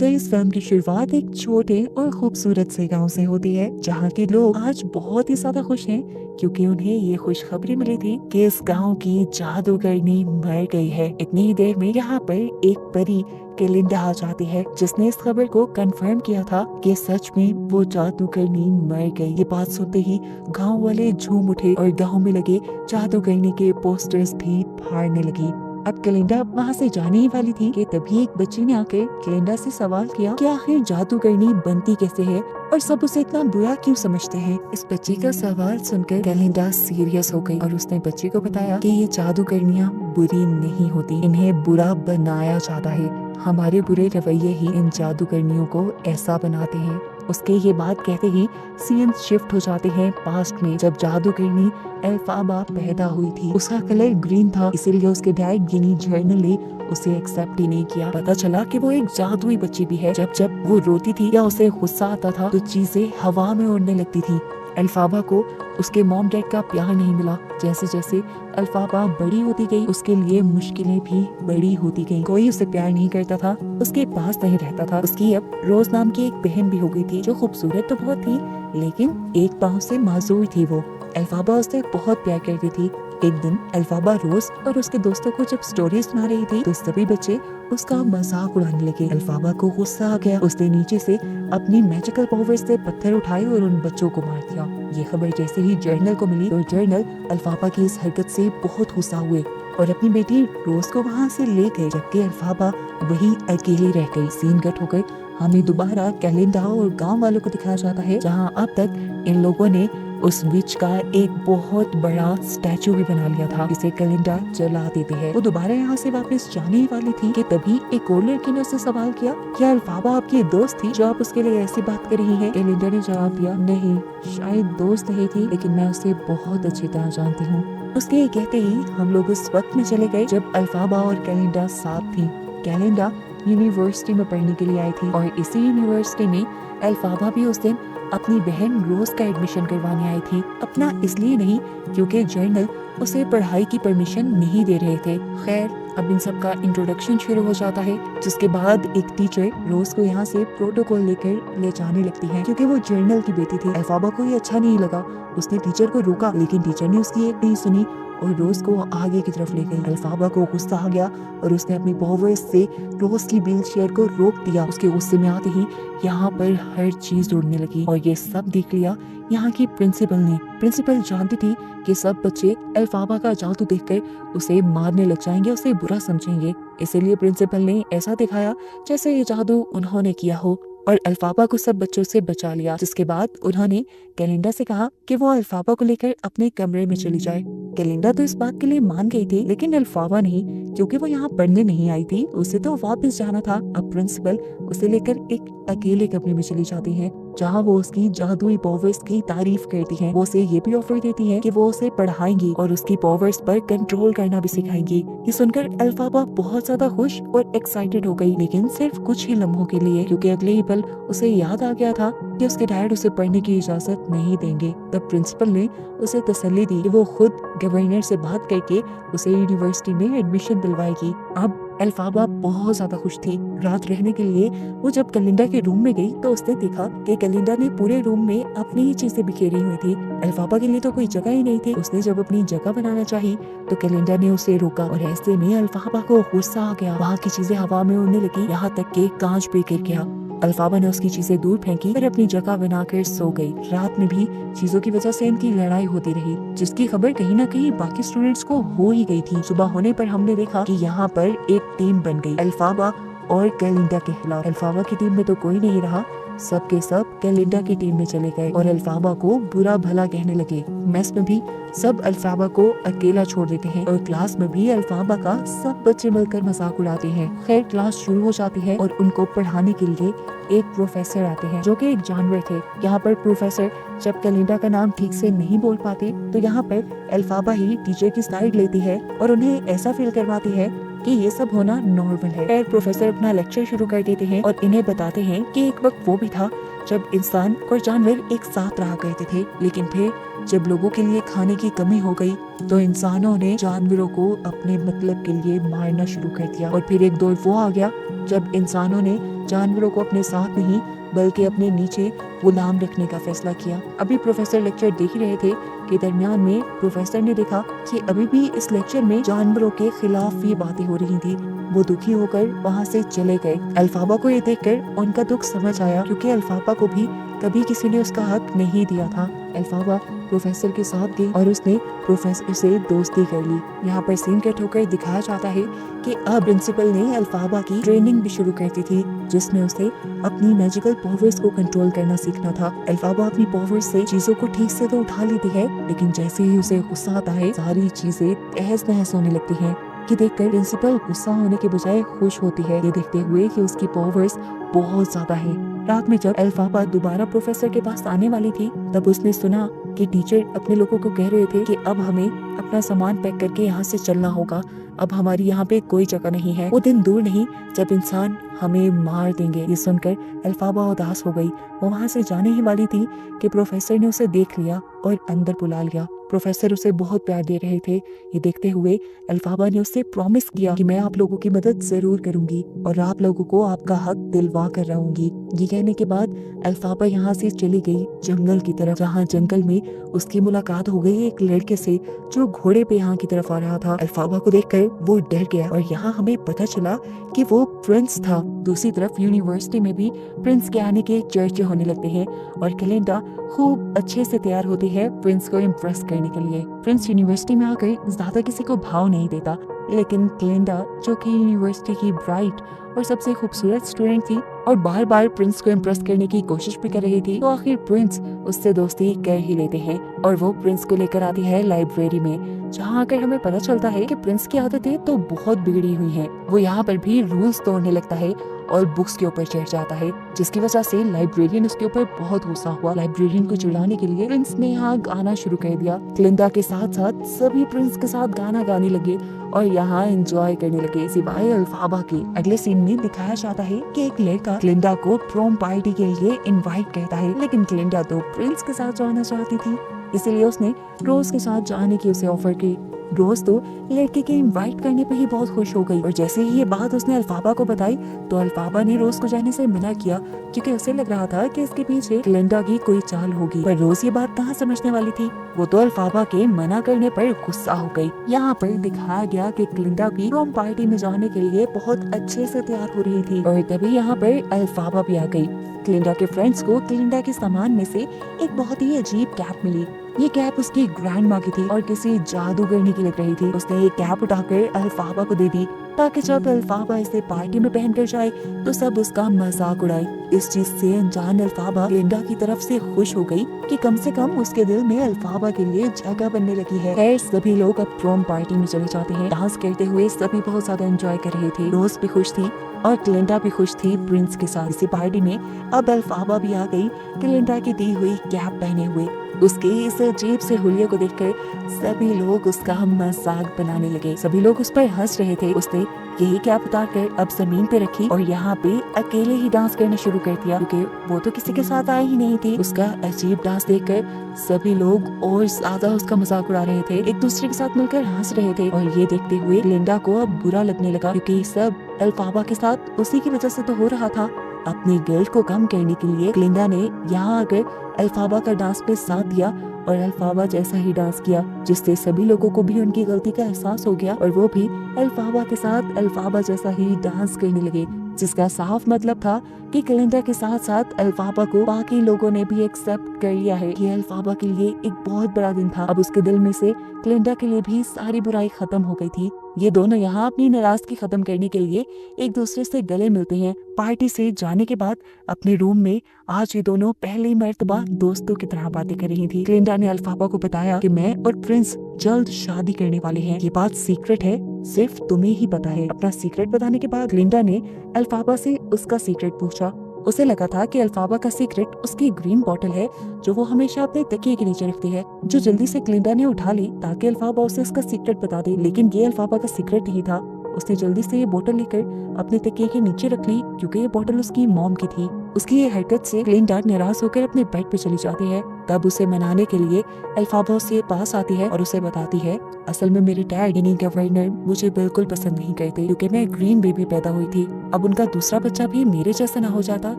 तो इस फिल्म की शुरुआत एक छोटे और खूबसूरत से गांव से होती है, जहां के लोग आज बहुत ही ज्यादा खुश हैं क्योंकि उन्हें ये खुशखबरी मिली थी कि इस गांव की जादूगरनी मर गई है। इतनी ही देर में यहाँ पर एक परी केलिंडा आ जाती है, जिसने इस खबर को कंफर्म किया था कि सच में वो जादूगरनी मर गई। ये बात सुनते ही गांव वाले झूम उठे और गांव में लगे जादूगरनी के पोस्टर्स भी फाड़ने लगी। अब केलिंडा वहाँ से जाने ही वाली थी कि तभी एक बच्ची ने आकर केलिंडा से सवाल किया कि आखिर जादूगरनी बनती कैसे है और सब उसे इतना बुरा क्यों समझते हैं। इस बच्ची का सवाल सुनकर केलिंडा सीरियस हो गई और उसने बच्ची को बताया कि ये जादूगरनियाँ बुरी नहीं होती, इन्हें बुरा बनाया जाता है। हमारे बुरे रवैये ही इन जादूगरनियों को ऐसा बनाते हैं। उसके ये बात कहते ही सीन शिफ्ट हो जाते हैं पास्ट में, जब जादूगरनी एल्फाबा पैदा हुई थी। उसका कलर ग्रीन था, इसीलिए उसके डैड गिनी जर्नल ने उसे एक्सेप्ट ही नहीं किया। पता चला कि वो एक जादुई बच्ची भी है। जब जब वो रोती थी या उसे गुस्सा आता था तो चीजें हवा में उड़ने लगती थी। अल्फाबा को उसके मॉम डैड का प्यार नहीं मिला। जैसे जैसे अल्फाबा बड़ी होती गई, उसके लिए मुश्किलें भी बड़ी होती गई। कोई उसे प्यार नहीं करता था, उसके पास नहीं रहता था। उसकी अब रोज नाम की एक बहन भी हो गई थी, जो खूबसूरत तो बहुत थी लेकिन एक पाँव से माजूर थी। वो अल्फाबा उससे बहुत प्यार करती थी। एक दिन अल्फाबा रोज और उसके दोस्तों को जब स्टोरी सुना रही थी तो सभी बच्चे उसका मजाक उड़ाने लगे। अल्फाबा को गुस्सा आ गया। उसने नीचे से अपनी मैजिकल पावर से पत्थर उठाए और उन बच्चों को मार दिया। ये खबर जैसे ही जर्नल को मिली तो जर्नल अल्फाबा की इस हरकत से बहुत गुस्सा हुए और अपनी बेटी रोज को वहाँ से ले गए, जबकि अल्फाबा वही अकेली रह गई। सीन कट हो गए। हमें दोबारा केलिंडा और गांव वालों को दिखाया जाता है, जहां अब तक इन लोगों ने उस विच का एक बहुत बड़ा स्टैचू भी बना लिया था, जिसे केलिंडा जला देती है। वो दोबारा यहाँ से वापस जाने ही वाली थी कि तभी एक और लड़की ने उससे सवाल किया, क्या अल्फाबा आपकी दोस्त थी जो आप उसके लिए ऐसी बात कर रही है? केलिंडा ने जवाब दिया, नहीं, शायद दोस्त नहीं थी लेकिन मैं उसे बहुत अच्छी तरह जानती हूँ। उसके ये कहते ही हम लोग उस वक्त में चले गए जब अल्फाबा और केलिंडा साथ थी। केलिंडा यूनिवर्सिटी में पढ़ने के लिए आई थी और इसी यूनिवर्सिटी में अल्फाबा भी उस दिन अपनी बहन रोज का एडमिशन करवाने आई थी। अपना इसलिए नहीं क्योंकि जर्नल उसे पढ़ाई की परमिशन नहीं दे रहे थे। खैर, अब इन सब का इंट्रोडक्शन शुरू हो जाता है, जिसके बाद एक टीचर रोज को यहाँ से प्रोटोकॉल लेकर ले जाने लगती है क्योंकि वो जर्नल की बेटी थी। अल्फाबा को ये अच्छा नहीं लगा। उसने टीचर को रोका लेकिन टीचर ने उसकी एक नहीं सुनी और रोज को आगे की तरफ ले गई। अल्फाबा को गुस्सा आ गया और उसने अपनी पावर्स से रोज की व्हील चेयर को रोक दिया। उसके गुस्से में आते ही यहाँ पर हर चीज उड़ने लगी और ये सब देख लिया यहाँ की प्रिंसिपल ने। प्रिंसिपल जानती थी कि सब बच्चे अल्फाबा का जादू देखकर उसे मारने लग जाएंगे, उसे बुरा समझेंगे। इसीलिए प्रिंसिपल ने ऐसा दिखाया जैसे ये जादू उन्होंने किया हो और अल्फाबा को सब बच्चों से बचा लिया। जिसके बाद उन्होंने केलिंडा से कहा कि वो अल्फाबा को लेकर अपने कमरे में चली जाए। केलिंडा तो इस बात के लिए मान गई थी लेकिन अल्फाबा नहीं, क्योंकि वो यहाँ पढ़ने नहीं आई थी, उसे तो वापस जाना था। अब प्रिंसिपल उसे लेकर एक अकेले कमरे में चली जाती है, जहाँ वो उसकी जादुई पावर्स की तारीफ करती है। वो उसे ये भी ऑफर देती है कि वो उसे पढ़ाएंगी और उसकी पावर्स पर कंट्रोल करना भी सिखाएंगी। ये सुनकर अल्फाबा बहुत ज्यादा खुश और एक्साइटेड हो गई, लेकिन सिर्फ कुछ ही लम्हों के लिए, क्योंकि अगले ही पल उसे याद आ गया था कि उसके डैड उसे पढ़ने की इजाजत नहीं देंगे। तब प्रिंसिपल ने उसे तसल्ली दी कि वो खुद गवर्नर से बात करके उसे यूनिवर्सिटी में एडमिशन दिलवाएगी। अब अल्फाबा बहुत ज्यादा खुश थी। रात रहने के लिए वो जब केलिंडा के रूम में गई तो उसने देखा कि केलिंडा ने पूरे रूम में अपनी ही चीजें बिखेरी हुई थी। अल्फाबा के लिए तो कोई जगह ही नहीं थी। उसने जब अपनी जगह बनाना चाही तो केलिंडा ने उसे रोका और ऐसे में अल्फाबा को गुस्सा आ गया। वहाँ की चीजें हवा में उड़ने लगी, यहाँ तक के कांच पे गिर गया। अल्फाबा ने उसकी चीजें दूर फेंकी और अपनी जगह बनाकर सो गई। रात में भी चीजों की वजह से इनकी लड़ाई होती रही, जिसकी खबर कहीं ना कहीं बाकी स्टूडेंट्स को हो ही गई थी। सुबह होने पर हमने देखा कि यहाँ पर एक टीम बन गई अल्फाबा और केलिंडा के खिलाफ। अल्फाबा की टीम में तो कोई नहीं रहा, सब के सब केलिंडा की टीम में चले गए और अल्फाबा को बुरा भला कहने लगे। मेस में भी सब अल्फाबा को अकेला छोड़ देते हैं और क्लास में भी अल्फाबा का सब बच्चे मिलकर मजाक उड़ाते हैं। खैर, क्लास शुरू हो जाती है और उनको पढ़ाने के लिए एक प्रोफेसर आते हैं जो कि एक जानवर थे। यहाँ पर प्रोफेसर जब केलिंडा का नाम ठीक से नहीं बोल पाते तो यहाँ पर अल्फाबा ही टीचर की साइड लेती है और उन्हें ऐसा फील करवाती है कि ये सब होना नॉर्मल है। फिर प्रोफेसर अपना लेक्चर शुरू कर देते हैं और इन्हें बताते हैं कि एक वक्त वो भी था जब इंसान और जानवर एक साथ रहा करते थे, लेकिन फिर जब लोगों के लिए खाने की कमी हो गई तो इंसानों ने जानवरों को अपने मतलब के लिए मारना शुरू कर दिया। और फिर एक दौर वो आ गया जब इंसानों ने जानवरों को अपने साथ नहीं बल्कि अपने नीचे गुलाम रखने का फैसला किया। अभी प्रोफेसर लेक्चर देख ही रहे थे कि दरमियान में प्रोफेसर ने देखा कि अभी भी इस लेक्चर में जानवरों के खिलाफ ये बातें हो रही थी। वो दुखी होकर वहाँ से चले गए। अल्फाबा को ये देखकर उनका दुख समझ आया, क्योंकि अल्फाबा को भी कभी किसी ने उसका हक नहीं दिया था। अल्फाबा प्रोफेसर के साथ गई और उसने प्रोफेसर से दोस्ती कर ली। यहाँ पर सीन कट होकर दिखाया जाता है कि अब प्रिंसिपल ने अल्फाबा की ट्रेनिंग भी शुरू कर दी थी, जिसमें उसे अपनी मैजिकल पावर्स को कंट्रोल करना सीखना था। अल्फाबा अपनी पावर्स से चीजों को ठीक से तो उठा लेती है, लेकिन जैसे ही उसे गुस्सा आता है सारी चीजें तहस नहस होने लगती हैं। कि देखकर प्रिंसिपल गुस्सा होने के बजाय खुश होती है, ये देखते हुए कि उसकी पावर्स बहुत ज्यादा है। रात में जब अल्फाबा दोबारा प्रोफेसर के पास आने वाली थी, तब उसने सुना कि टीचर अपने लोगों को कह रहे थे कि अब हमें अपना सामान पैक करके यहाँ से चलना होगा, अब हमारी यहाँ पे कोई जगह नहीं है। वो दिन दूर नहीं जब इंसान हमें मार देंगे। ये सुनकर अल्फाबा उदास हो गई। वो वहाँ से जाने ही वाली थी कि प्रोफेसर ने उसे देख लिया और अंदर बुला लिया। प्रोफेसर उसे बहुत प्यार दे रहे थे। ये देखते हुए अल्फाबा ने उससे प्रॉमिस किया कि मैं आप लोगों की मदद जरूर करूंगी और आप लोगों को आपका हक दिलवा कर रहूंगी। ये कहने के बाद अल्फाबा यहाँ से चली गई जंगल की तरफ, जहाँ जंगल में उसकी मुलाकात हो गई एक लड़के से जो घोड़े पे यहाँ की तरफ आ रहा था। अल्फाबा को देखकर वो डर गया और यहाँ हमें पता चला कि वो प्रिंस था। दूसरी तरफ यूनिवर्सिटी में भी प्रिंस के आने के चर्चे होने लगते हैं और कैलेंडा खूब अच्छे से तैयार होती है प्रिंस को इम्प्रेस करने के लिए। प्रिंस यूनिवर्सिटी में आकर ज्यादा किसी को भाव नहीं देता, लेकिन कैलेंडा जो कि यूनिवर्सिटी की ब्राइट और सबसे खूबसूरत स्टूडेंट थी और बार बार प्रिंस को इम्प्रेस करने की कोशिश भी कर रही थी, तो आखिर प्रिंस उससे दोस्ती कर ही लेते हैं और वो प्रिंस को लेकर आती है लाइब्रेरी में, जहाँ आकर हमें पता चलता है कि प्रिंस की आदतें तो बहुत बिगड़ी हुई हैं। वो यहाँ पर भी रूल्स तोड़ने लगता है और बुक्स के ऊपर चढ़ जाता है, जिसकी वजह से लाइब्रेरियन उसके ऊपर बहुत गुस्सा हुआ। लाइब्रेरियन को चिढ़ाने के लिए प्रिंस ने यहाँ गाना शुरू कर दिया। क्लिंडा के साथ साथ सभी प्रिंस के साथ गाना गाने लगे और यहाँ एंजॉय करने लगे, सिवाय अल्फाबा के। अगले सीन में दिखाया जाता है कि एक लड़का क्लिंडा को प्रोम पार्टी के लिए इनवाइट करता है, लेकिन क्लिंडा तो प्रिंस के साथ जाना चाहती थी, इसीलिए उसने रोज के साथ जाने की उसे ऑफर की। रोज तो लड़के के इनवाइट करने पे ही बहुत खुश हो गई और जैसे ही ये बात उसने अल्फाबा को बताई तो अल्फाबा ने रोज को जाने से मना किया, क्योंकि उसे लग रहा था कि इसके पीछे क्लिंडा की कोई चाल होगी। पर रोज ये बात कहाँ समझने वाली थी, वो तो अल्फाबा के मना करने पर गुस्सा हो गई। यहाँ पर दिखाया गया कि क्लिंडा भी प्रोम पार्टी में जाने के लिए बहुत अच्छे से तैयार हो रही थी और तभी यहाँ पर अल्फाबा भी आ गई। क्लिंडा के फ्रेंड्स को क्लिंडा के सामान में से एक बहुत ही अजीब कैप मिली। ये कैप उसकी ग्रैंड माँ की थी और किसी जादूगरनी की लग रही थी। उसने ये कैप उठाकर अल्फाबा को दे दी ताकि जब अल्फाबा इसे पार्टी में पहनकर जाए तो सब उसका मजाक उड़ाए। इस चीज से अनजान अल्फाबा क्लिंडा की तरफ से खुश हो गई कि कम से कम उसके दिल में अल्फाबा के लिए जगह बनने लगी है। खैर सभी लोग अब प्रोम पार्टी में चले जाते हैं। डांस करते हुए सभी बहुत ज्यादा एंजॉय कर रहे थे। रोज भी खुश थी और क्लिंडा भी खुश थी प्रिंस के साथ। इसी पार्टी में अब अल्फाबा भी आ गई, क्लिंडा की दी हुई कैप पहने हुए। उसके इस अजीब से हुलिये को देखकर सभी लोग उसका मजाक बनाने लगे। सभी लोग उस पर हंस रहे थे। उसने यही कैप उतार कर अब जमीन पे रखी और यहाँ पे अकेले ही डांस करना शुरू कर दिया, क्योंकि वो तो किसी के साथ आई ही नहीं थी। उसका अजीब डांस देखकर सभी लोग और ज्यादा उसका मजाक उड़ा रहे थे, एक दूसरे के साथ मिलकर हंस रहे थे। और ये देखते हुए क्लिंडा को अब बुरा लगने लगा, क्योंकि सब अल्फाबा के साथ उसी की वजह से तो हो रहा था। अपनी गिल्ट को कम करने के लिए क्लिंडा ने यहाँ आकर अल्फाबा का डांस पे साथ दिया और अल्फाबा जैसा ही डांस किया, जिससे सभी लोगों को भी उनकी गलती का एहसास हो गया और वो भी अल्फाबा के साथ अल्फाबा जैसा ही डांस करने लगे, जिसका साफ मतलब था कि क्लिंडा के साथ साथ अल्फाबा को बाकी लोगों ने भी एक्सेप्ट कर लिया है। ये अल्फाबा के लिए एक बहुत बड़ा दिन था। अब उसके दिल में से क्लिंडा के लिए भी सारी बुराई खत्म हो गई थी। ये दोनों यहाँ अपनी नाराजगी खत्म करने के लिए एक दूसरे से गले मिलते हैं। पार्टी से जाने के बाद अपने रूम में आज ये दोनों पहली मर्तबा दोस्तों की तरह बातें कर रही थी। क्लिंडा ने अल्फाबा को बताया कि मैं और प्रिंस जल्द शादी करने वाले हैं। ये बात सीक्रेट है, सिर्फ तुम्हें ही पता है। अपना सीक्रेट बताने के बाद क्लिंडा ने अल्फाबा से उसका सीक्रेट पूछा। उसे लगा था कि अल्फाबा का सीक्रेट उसकी ग्रीन बॉटल है जो वो हमेशा अपने तकिए के नीचे रखती है, जो जल्दी से क्लिंडा ने उठा ली ताकि अल्फाबा उसे उसका सीक्रेट बता दे। लेकिन ये अल्फाबा का सीक्रेट ही था। उसने जल्दी से ये बोतल लेकर अपने तकिए के नीचे रख ली क्योंकि ये बोतल उसकी मॉम की थी। उसकी ये हरकत से ग्लिंडा नाराज होकर अपने बेड पे चली जाती है। तब उसे मनाने के लिए एल्फाबा उसके पास आती है और उसे बताती है, असल में मेरे डैड यानी गवर्नर मुझे बिल्कुल पसंद नहीं करते क्योंकि मैं ग्रीन बेबी पैदा हुई थी। अब उनका दूसरा बच्चा भी मेरे जैसा ना हो जाता,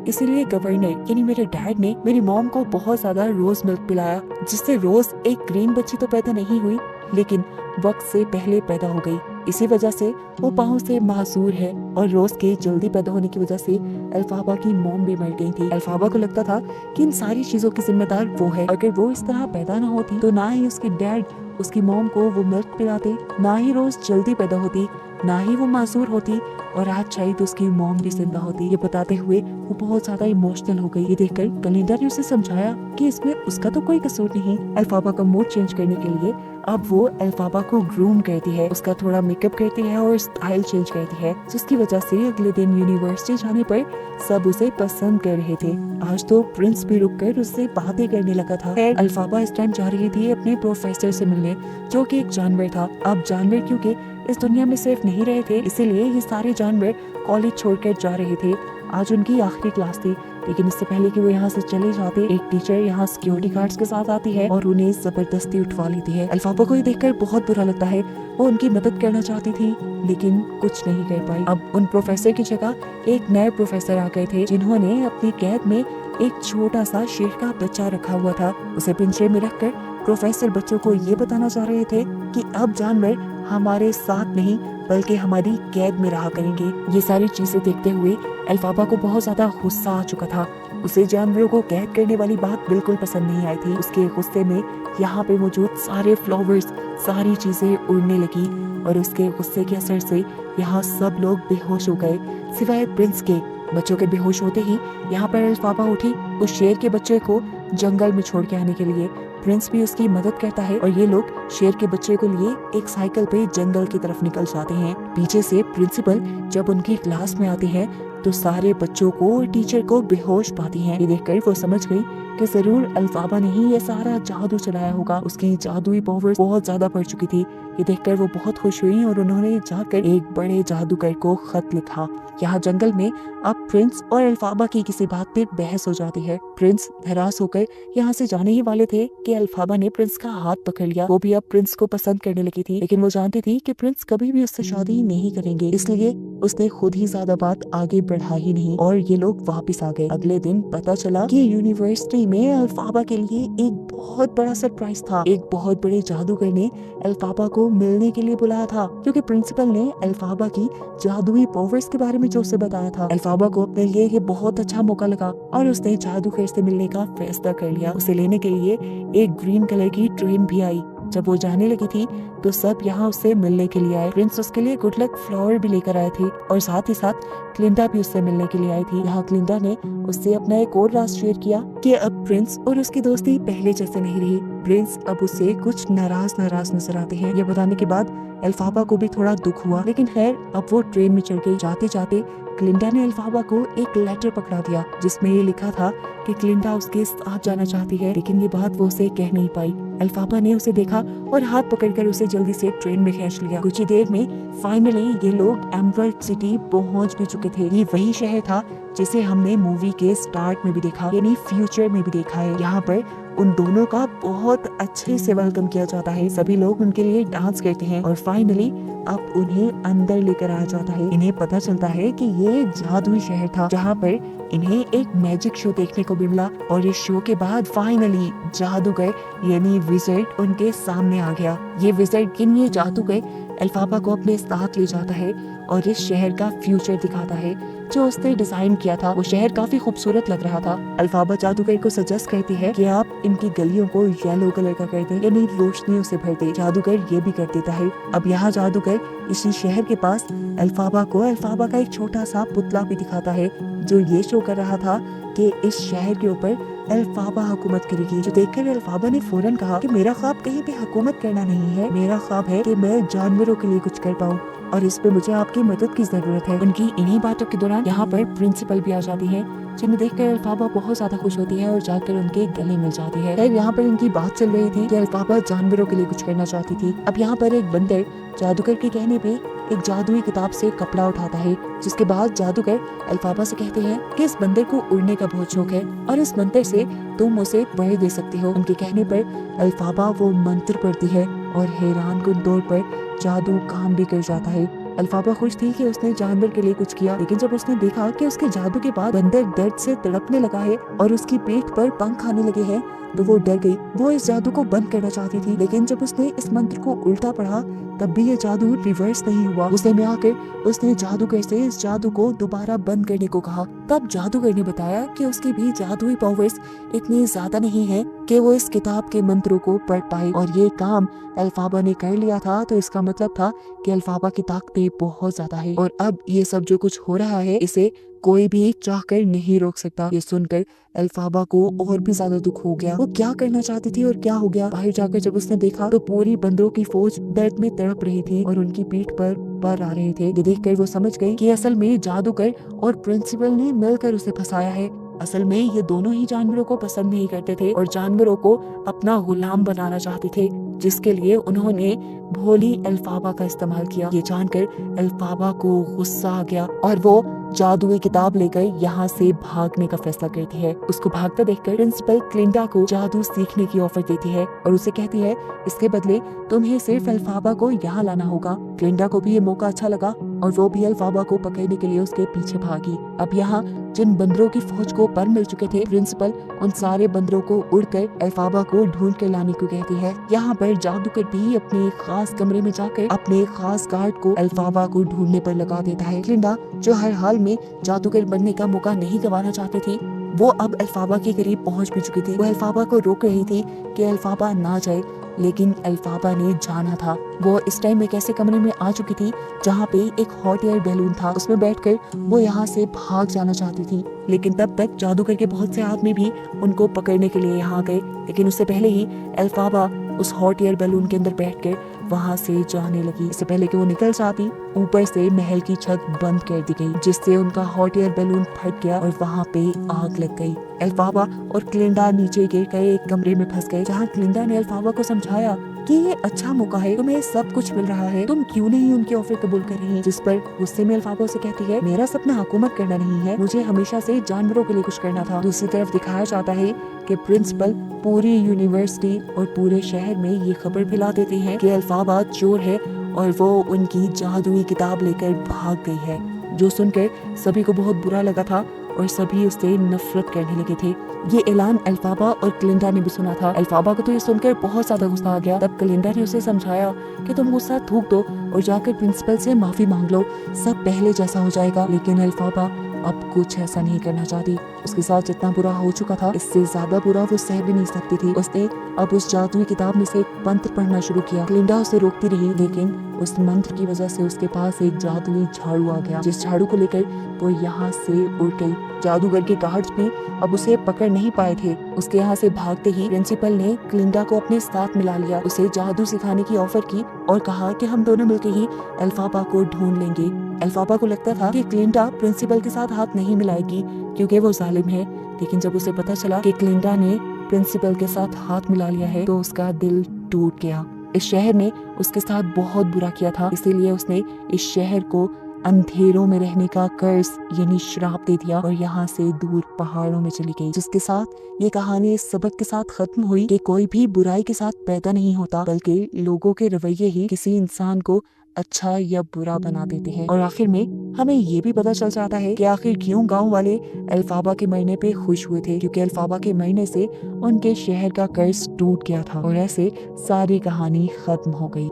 इसीलिए गवर्नर यानी मेरे डैड ने मेरी मॉम को बहुत ज्यादा रोज मिल्क पिलाया, जिससे रोज एक ग्रीन बच्ची तो पैदा नहीं हुई लेकिन वक्त से पहले पैदा हो गई। इसी वजह से वो पाँव से मासूर है और रोज के जल्दी पैदा होने की वजह से एल्फाबा की मॉम भी मर गई थी। एल्फाबा को लगता था कि इन सारी चीजों की जिम्मेदार वो है। अगर वो इस तरह पैदा ना होती तो ना ही उसके डैड उसकी मॉम को वो मिल्क पिलाते, ना ही रोज जल्दी पैदा होती, ना ही वो मासूर होती और आज शायद उसकी मॉम भी जिंदा होती। ये बताते हुए वो बहुत ज्यादा इमोशनल हो गई। ये देखकर गलिंडा ने उसे समझाया कि इसमें उसका तो कोई कसूर नहीं। एल्फाबा का मूड चेंज करने के लिए अब वो एल्फाबा को ग्रूम करती है, उसका थोड़ा मेकअप करती है और स्टाइल चेंज करती है, जिसकी वजह से अगले दिन यूनिवर्सिटी जाने पर सब उसे पसंद कर रहे थे। आज तो प्रिंस भी रुककर उससे बातें करने लगा था। एल्फाबा इस टाइम जा रही थी अपने प्रोफेसर से मिलने, जो कि एक जानवर था। अब जानवर क्योंकि इस दुनिया में सिर्फ नहीं रहे थे, इसीलिए ये सारे जानवर कॉलेज छोड़कर जा रहे थे। आज उनकी आखिरी क्लास थी, लेकिन इससे पहले कि वो यहाँ से चले जाते, एक टीचर यहाँ सिक्योरिटी गार्ड्स के साथ आती है और उन्हें जबरदस्ती उठवा लेती है। एल्फाबा को ये देखकर बहुत बुरा लगता है। वो उनकी मदद करना चाहती थी लेकिन कुछ नहीं कर पाई। अब उन प्रोफेसर की जगह एक नए प्रोफेसर आ गए थे, जिन्होंने अपनी कैद में एक छोटा सा शेर का बच्चा रखा हुआ था। उसे पिंजरे में रखकर प्रोफेसर बच्चों को ये बताना चाह रहे थे कि अब जानवर हमारे साथ नहीं बल्कि हमारी कैद में रहा करेंगे। ये सारी चीजें देखते हुए एल्फाबा को बहुत ज्यादा गुस्सा आ चुका था। उसे जानवरों को कैद करने वाली बात बिल्कुल पसंद नहीं आई थी। उसके गुस्से में यहाँ पे मौजूद सारे फ्लावर्स, सारी चीजें उड़ने लगी और उसके गुस्से के असर से यहाँ सब लोग बेहोश हो गए सिवाय प्रिंस के। बच्चों के बेहोश होते ही यहाँ पर एल्फाबा उठी उस शेर के बच्चे को जंगल में छोड़ के आने के लिए। प्रिंस भी उसकी मदद करता है और ये लोग शेर के बच्चे को लिए एक साइकिल पे जंगल की तरफ निकल जाते हैं। पीछे से प्रिंसिपल जब उनकी क्लास में आती है तो सारे बच्चों को और टीचर को बेहोश पाती हैं। ये देखकर वो समझ गई कि जरूर एल्फाबा ने ही ये सारा जादू चलाया होगा। उसकी जादुई पावर्स बहुत ज्यादा बढ़ चुकी थी। ये देखकर वो बहुत खुश हुई और उन्होंने जाकर एक बड़े जादूगर को खत लिखा। यहाँ जंगल में अब प्रिंस और एल्फाबा की किसी बात पे बहस हो जाती है। प्रिंस निराश होकर यहाँ से जाने ही वाले थे कि एल्फाबा ने प्रिंस का हाथ पकड़ लिया। वो भी अब प्रिंस को पसंद करने लगी थी, लेकिन वो जानती थी कि प्रिंस कभी भी उससे शादी नहीं करेंगे, इसलिए उसने खुद ही ज्यादा बात आगे बढ़ा ही नहीं और ये लोग वापस आ गए। अगले दिन पता चला कि यूनिवर्सिटी में एल्फाबा के लिए एक बहुत बड़ा सरप्राइज था। एक बहुत बड़े जादूगर ने एल्फाबा को मिलने के लिए बुलाया था, क्योंकि प्रिंसिपल ने एल्फाबा की जादुई पावर्स के बारे में जो उसे बताया था। एल्फाबा को अपने लिए ये बहुत अच्छा मौका लगा और उसने जादूगर से मिलने का फैसला कर लिया। उसे लेने के लिए एक ग्रीन कलर की ट्रेन भी आई। जब वो जाने लगी थी तो सब यहाँ उससे मिलने के लिए आए। प्रिंस उसके लिए गुड लक फ्लावर भी लेकर आए थे और साथ ही साथ क्लिंडा भी उससे मिलने के लिए आई थी। यहाँ क्लिंडा ने उससे अपना एक और राज शेयर किया कि अब प्रिंस और उसकी दोस्ती पहले जैसे नहीं रही। प्रिंस अब उससे कुछ नाराज नजर आते हैं। ये बताने के बाद एल्फाबा को भी थोड़ा दुख हुआ, लेकिन खैर अब वो ट्रेन में चढ़ गई। जाते जाते क्लिंडा ने एल्फाबा को एक लेटर पकड़ा दिया जिसमें ये लिखा था कि क्लिंडा उसके साथ जाना चाहती है, लेकिन ये बात वो उसे कह नहीं पाई। एल्फाबा ने उसे देखा और हाथ पकड़कर उसे जल्दी से ट्रेन में खींच लिया। कुछ ही देर में फाइनली ये लोग एमराल्ड सिटी पहुंच भी चुके थे। ये वही शहर था जिसे हमने मूवी के स्टार्ट में भी देखा, यानी फ्यूचर में भी देखा है। यहाँ पर उन दोनों का बहुत अच्छे से वेलकम किया जाता है। सभी लोग उनके लिए डांस करते हैं और फाइनली अब उन्हें अंदर लेकर आया जाता है। इन्हें पता चलता है कि ये जादुई शहर था जहाँ पर इन्हें एक मैजिक शो देखने को मिला और इस शो के बाद फाइनली जादूगर यानी विज़र्ड उनके सामने आ गया। ये विज़र्ड ये जादूगर एल्फाबा को अपने साथ ले जाता है और इस शहर का फ्यूचर दिखाता है जो उसने डिजाइन किया था। वो शहर काफी खूबसूरत लग रहा था। एल्फाबा जादूगर को सजेस्ट करती है कि आप इनकी गलियों को येलो कलर का कर दें, यानी रोशनियों से भर दें। जादूगर ये भी कर देता है। अब यहाँ जादूगर इसी शहर के पास एल्फाबा का एक छोटा सा पुतला भी दिखाता है जो ये शो कर रहा था कि इस शहर के ऊपर एल्फाबा हुकूमत करेगी। जो देखकर एल्फाबा ने फौरन कहा कि मेरा ख्वाब कहीं पे हुकूमत करना नहीं है, मेरा ख्वाब है कि मैं जानवरों के लिए कुछ कर पाऊँ और इस पे मुझे आपकी मदद की जरूरत है। उनकी इन्हीं बातों के दौरान यहाँ पर प्रिंसिपल भी आ जाती है, जिन्हें देखकर एल्फाबा बहुत ज्यादा खुश होती है और जाकर उनके गले मिल जाती है। यहाँ पर इनकी बात चल रही थी कि एल्फाबा जानवरों के लिए कुछ करना चाहती थी। अब यहाँ पर एक बंदर जादूगर के कहने पे एक जादुई किताब से कपड़ा उठाता है, जिसके बाद जादूगर अल्फाबा से कहते हैं कि इस बंदर को उड़ने का बहुत शौक है और इस मंत्र से तुम उसे पढ़ दे सकती हो। उनके कहने पर अल्फाबा वो मंत्र पढ़ती है और हैरान कुन तौर पर जादू काम भी कर जाता है। अल्फाबा खुश थी कि उसने जानवर के लिए कुछ किया, लेकिन जब उसने देखा कि उसके जादू के बाद बंदर दर्द से तड़पने लगा है और उसकी पीठ पर पंख आने लगे हैं, तो वो डर गई। वो इस जादू को बंद करना चाहती थी, लेकिन जब उसने इस मंत्र को उल्टा पढ़ा तब भी ये जादू रिवर्स नहीं हुआ। गुस्से में आकर उसने जादूगर से इस जादू को दोबारा बंद करने को कहा। तब जादूगर ने बताया कि उसकी भी जादुई पावर्स इतनी ज्यादा नहीं है कि वो इस किताब के मंत्रों को पढ़ पाए, और ये काम अल्फाबा ने कर लिया था, तो इसका मतलब था कि अल्फाबा की ताकतें बहुत ज्यादा है और अब ये सब जो कुछ हो रहा है इसे कोई भी चाहकर नहीं रोक सकता। ये सुनकर अल्फाबा को और भी ज्यादा दुख हो गया। वो क्या करना चाहती थी और क्या हो गया। बाहर जाकर जब उसने देखा तो पूरी बंदरों की फौज दर्द में तड़प रही थी और उनकी पीठ पर आ रहे थे। ये देखकर वो समझ गई कि असल में जादूगर और प्रिंसिपल ने मिलकर उसे फंसाया है। असल में ये दोनों ही जानवरों को पसंद नहीं करते थे और जानवरों को अपना गुलाम बनाना चाहते थे, जिसके लिए उन्होंने भोली अल्फाबा का इस्तेमाल किया। ये जानकर अल्फाबा को गुस्सा आ गया और वो जादुई किताब लेकर यहाँ से भागने का फैसला करती है। उसको भागता देखकर प्रिंसिपल क्लिंडा को जादू सीखने की ऑफर देती है और उसे कहती है इसके बदले तुम्हें सिर्फ अल्फाबा को यहाँ लाना होगा। क्लिंडा को भी ये मौका अच्छा लगा और वो भी अल्फाबा को पकड़ने के लिए उसके पीछे भागी। अब यहाँ जिन बंदरों की फौज को पर मिल चुके थे, प्रिंसिपल उन सारे बंदरों को उड़कर अल्फाबा को ढूंढ कर लाने को कहती है। यहाँ पर जादूगर भी अपने खास कमरे में जाकर अपने खास गार्ड को अल्फाबा को ढूंढने पर लगा देता है। क्लिंडा जो हर हाल में जादूगर बनने का मौका नहीं गंवाना चाहती थी, वो अब अल्फाबा के करीब पहुंच भी चुकी थी। वो अल्फाबा को रोक रही थी कि अल्फाबा ना जाए, लेकिन अल्फाबा ने जाना था। वो इस टाइम एक ऐसे कमरे में आ चुकी थी जहाँ पे एक हॉट एयर बैलून था। उसमें बैठकर वो यहाँ से भाग जाना चाहती थी, लेकिन तब तक जादूगर के बहुत से आदमी भी उनको पकड़ने के लिए यहाँ गए। लेकिन उससे पहले ही अल्फाबा उस हॉट एयर बैलून के अंदर बैठकर वहाँ से जाने लगी। इससे पहले कि वो निकल जाती, ऊपर से महल की छत बंद कर दी गई, जिससे उनका हॉट एयर बैलून फट गया और वहाँ पे आग लग गई। अल्फाबा और क्लिंडा नीचे गिर गए, एक कमरे में फंस गए, जहाँ क्लिंडा ने अल्फाबा को समझाया कि ये अच्छा मौका है, तुम्हें सब कुछ मिल रहा है, तुम क्यों नहीं उनकी ऑफर कबूल कर रही। जिस पर गुस्से में अल्फाबा से कहती है मेरा सपना हुकूमत करना नहीं है, मुझे हमेशा से जानवरों के लिए कुछ करना था। दूसरी तरफ दिखाया जाता है कि प्रिंसिपल पूरी यूनिवर्सिटी और पूरे शहर में ये खबर फैला देते हैं कि अल्फाबा चोर है और वो उनकी जादुई किताब लेकर भाग गई है, जो सुनकर सभी को बहुत बुरा लगा था और सभी उससे नफरत करने लगे थे। ये ऐलान अल्फाबा और क्लिंडा ने भी सुना था। अल्फाबा को तो ये सुनकर बहुत ज्यादा गुस्सा आ गया। तब क्लिंडा ने उसे समझाया कि तुम गुस्सा थूक दो और जाकर प्रिंसिपल से माफी मांग लो, सब पहले जैसा हो जाएगा। लेकिन अल्फाबा अब कुछ ऐसा नहीं करना चाहती। उसके साथ जितना बुरा हो चुका था, इससे ज्यादा बुरा वो सह भी नहीं सकती थी। उसने अब उस जादुई किताब में से एक मंत्र पढ़ना शुरू किया। क्लिंडा उसे रोकती रही, लेकिन उस मंत्र की वजह से उसके पास एक जादुई झाड़ू आ गया, जिस झाड़ू को लेकर वो यहाँ से उड़ गई। जादूगर के गार्ड्स भी अब उसे पकड़ नहीं पाए थे। उसके यहाँ से भागते ही प्रिंसिपल ने क्लिंडा को अपने साथ मिला लिया, उसे जादू सिखाने की ऑफर की और कहा कि हम दोनों मिलकर ही अल्फाबा को ढूंढ लेंगे। अल्फाबा को लगता था कि क्लिंडा प्रिंसिपल के साथ हाथ नहीं मिलाएगी क्योंकि वो जालिम है, लेकिन जब उसे पता चला कि क्लिंडा ने प्रिंसिपल के साथ हाथ मिला लिया है तो उसका दिल टूट गया। इस शहर ने उसके साथ बहुत बुरा किया था, इसीलिए उसने इस शहर को अंधेरों में रहने का कर्ज यानी श्राप दे दिया और यहाँ से दूर पहाड़ों में चली गई। जिसके साथ ये कहानी इस सबक के साथ खत्म हुई कि कोई भी बुराई के साथ पैदा नहीं होता, बल्कि लोगों के रवैये ही किसी इंसान को अच्छा या बुरा बना देते हैं। और आखिर में हमें ये भी पता चल जाता है कि आखिर क्यों गांव वाले अल्फाबा के मरने पे खुश हुए थे, क्योंकि अल्फाबा के मरने से उनके शहर का कर्ज टूट गया था और ऐसे सारी कहानी खत्म हो गई।